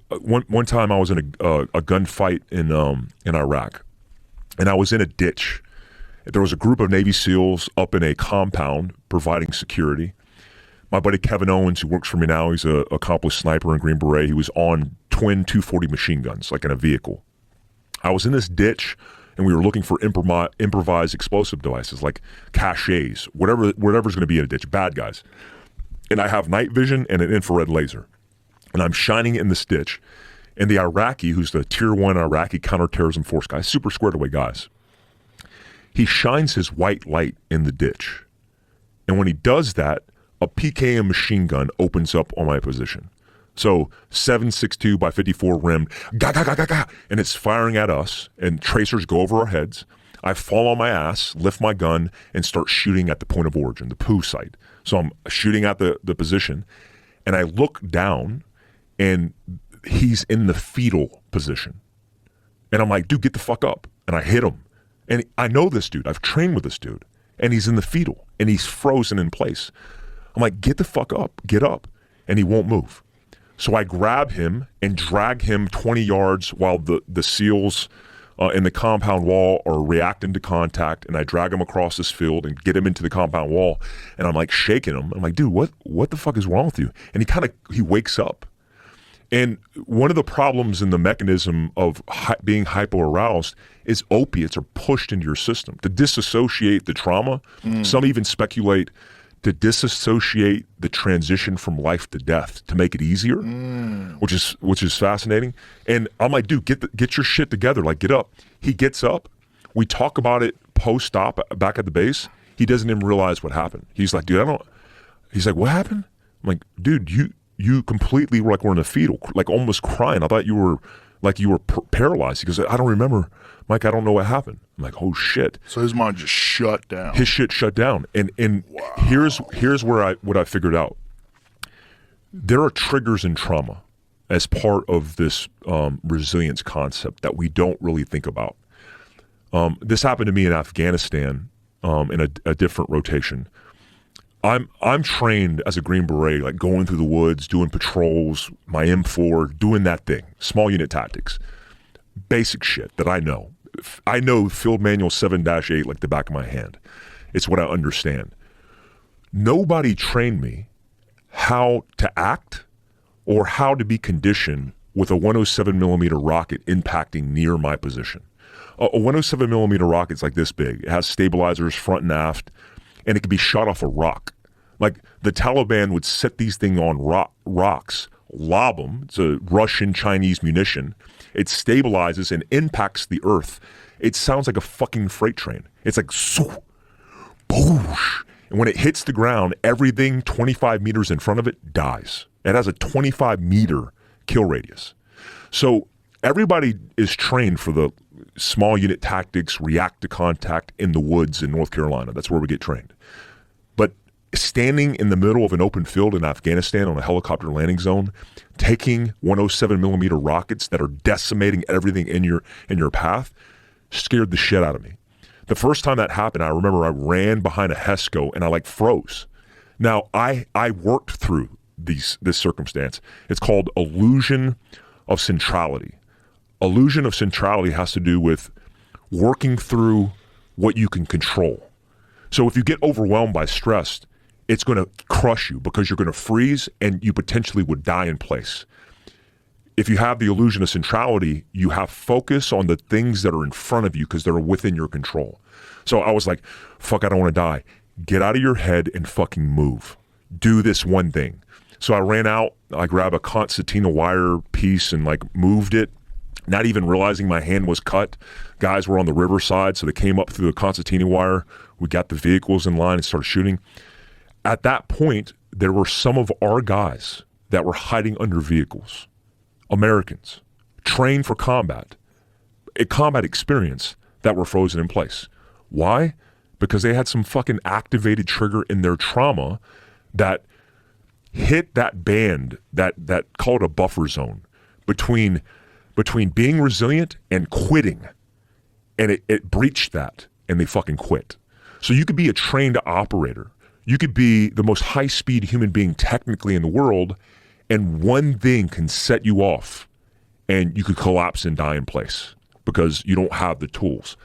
one time I was in a gunfight in Iraq, and I was in a ditch. There was a group of Navy SEALs up in a compound providing security. My buddy Kevin Owens, who works for me now, he's an accomplished sniper in Green Beret. He was on twin 240 machine guns, like in a vehicle. I was in this ditch, and we were looking for improvised explosive devices, like caches, whatever's going to be in a ditch, bad guys. And I have night vision and an infrared laser. And I'm shining in this ditch. And the Iraqi, who's the tier 1 Iraqi counterterrorism force guy, super squared away guys, he shines his white light in the ditch. And when he does that, a PKM machine gun opens up on my position. So 7.62 by 54 rimmed, ga, ga, ga, ga, ga, and it's firing at us, and tracers go over our heads. I fall on my ass, lift my gun, and start shooting at the point of origin, the poo site. So I'm shooting at the position, and I look down, and he's in the fetal position. And I'm like, dude, get the fuck up. And I hit him. And I know this dude. I've trained with this dude. And he's in the fetal, and he's frozen in place. I'm like, get the fuck up, get up. And he won't move. So I grab him and drag him 20 yards while the SEALs in the compound wall are reacting to contact, and I drag him across this field and get him into the compound wall, and I'm like shaking him. I'm like, dude, what the fuck is wrong with you? And he wakes up. And one of the problems in the mechanism of being hypo-aroused is opiates are pushed into your system to disassociate the trauma. Some even speculate to disassociate the transition from life to death to make it easier, which is fascinating. And I'm like, dude, get your shit together. Like, get up. He gets up. We talk about it post-op back at the base. He doesn't even realize what happened. He's like, dude, he's like, what happened? I'm like, dude, you completely were like, we're in a fetal, like almost crying. I thought you were paralyzed. He goes, I don't remember, Mike, I don't know what happened. I'm like, oh shit. So his mind just shut down. His shit shut down. And wow. Here's where what I figured out. There are triggers in trauma as part of this resilience concept that we don't really think about. This happened to me in Afghanistan in a different rotation. I'm trained as a Green Beret, like going through the woods, doing patrols, my M4, doing that thing, small unit tactics, basic shit that I know. I know Field Manual 7-8 like the back of my hand. It's what I understand. Nobody trained me how to act or how to be conditioned with a 107 millimeter rocket impacting near my position. A 107 millimeter rocket's like this big. It has stabilizers front and aft, and it can be shot off a rock. Like the Taliban would set these things on rocks, lob them. It's a Russian, Chinese munition. It stabilizes and impacts the earth. It sounds like a fucking freight train. It's like, boosh. And when it hits the ground, everything 25 meters in front of it dies. It has a 25 meter kill radius. So everybody is trained for the small unit tactics, react to contact in the woods in North Carolina. That's where we get trained. But standing in the middle of an open field in Afghanistan on a helicopter landing zone, taking 107 millimeter rockets that are decimating everything in your path, scared the shit out of me. The first time that happened, I remember I ran behind a HESCO and I like froze. Now I worked through this circumstance. It's called illusion of centrality. Illusion of centrality has to do with working through what you can control. So if you get overwhelmed by stress, it's going to crush you because you're going to freeze and you potentially would die in place. If you have the illusion of centrality, you have focus on the things that are in front of you because they're within your control. So I was like, fuck, I don't want to die. Get out of your head and fucking move. Do this one thing. So I ran out, I grabbed a concertina wire piece and like moved it, not even realizing my hand was cut. Guys were on the riverside, so they came up through the concertina wire. We got the vehicles in line and started shooting. At that point, there were some of our guys that were hiding under vehicles. Americans, trained for combat, a combat experience, that were frozen in place. Why? Because they had some fucking activated trigger in their trauma that hit that band, that call it a buffer zone, between being resilient and quitting. And it breached that, and they fucking quit. So you could be a trained operator. You could be the most high-speed human being technically in the world, and one thing can set you off and you could collapse and die in place because you don't have the tools.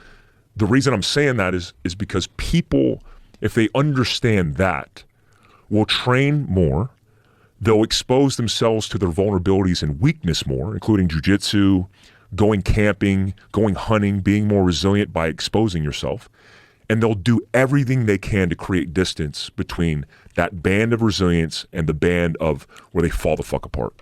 The reason I'm saying that is because people, if they understand that, will train more. They'll expose themselves to their vulnerabilities and weakness more, including jujitsu, going camping, going hunting, being more resilient by exposing yourself. And they'll do everything they can to create distance between that band of resilience and the band of where they fall the fuck apart.